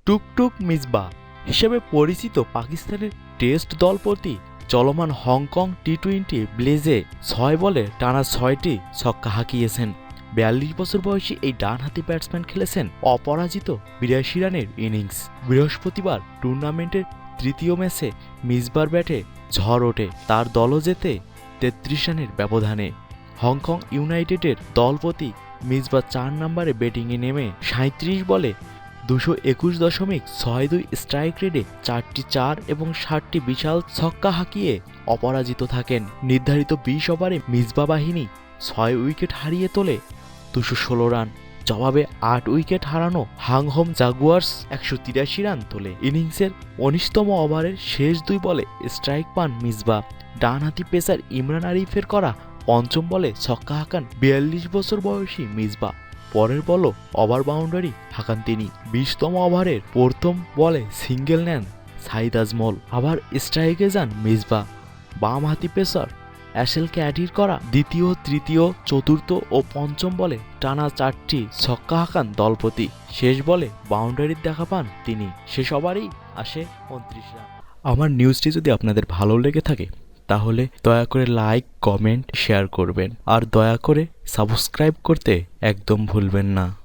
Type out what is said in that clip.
টুকটুক মিসবাহ হিসেবে পরিচিত পাকিস্তানের টেস্ট দলপতি চলমান হংকং টি-20 ব্লেজে ৬ বলে টানা ৬টি ছক্কা হাঁকিয়েছেন। ৪২ বছর বয়সী এই ডানহাতি ব্যাটসম্যান খেলেছেন অপরাজিত ৮২ রানের ইনিংস। বৃহস্পতিবার টুর্নামেন্টের তৃতীয় ম্যাচে মিসবার ব্যাটে ঝড় ওঠে, তার দলও জেতে ৩৩ রানের ব্যবধানে। হংকং ইউনাইটেডের দলপতি মিসবাহ ৪ নম্বরে ব্যাটিংয়ে নেমে ৩৭ বলে ২২১.৬২ স্ট্রাইক রেটে ৪টি ৪ এবং ৬০টি বিশাল ছক্কা হাঁকিয়ে অপরাজিত থাকেন। নির্ধারিত ২০ ওভারে মিসবাহ বাহিনী ৬ উইকেট হারিয়ে তোলে ২১৬ রান। জবাবে ৮ উইকেট হারানো হাংহোম জাগুয়ার্স ১৮৩ রান তোলে। ইনিংসের ১৯তম ওভারের শেষ ২ বলে স্ট্রাইক পান মিসবাহ। ডানহাতি পেসার ইমরান আরিফের করা পঞ্চম বলে ছক্কা হাঁকান ৪২ বছর বয়সী মিসবাহ। পরের বলও ওভার বাউন্ডারি হাঁকান তিনি। ২০তম ওভারের প্রথম বলে সিঙ্গেল নেন সাঈদ আজমল। আবার স্ট্রাইকে যান মিসবাহ। বামহাতি পেসার অ্যাশেল ক্যাডির করা দ্বিতীয়, তৃতীয়, চতুর্থ ও পঞ্চম বলে টানা ৪টি ছক্কা হাঁকান দলপতি। শেষ বলে বাউন্ডারির দেখা পান তিনি। শেষ ওভারেই আসে ২৯ রান। আমার নিউজটি যদি আপনাদের ভালো লেগে থাকে তাহলে দয়া করে লাইক, কমেন্ট, শেয়ার করবেন আর দয়া করে সাবস্ক্রাইব করতে একদম ভুলবেন না।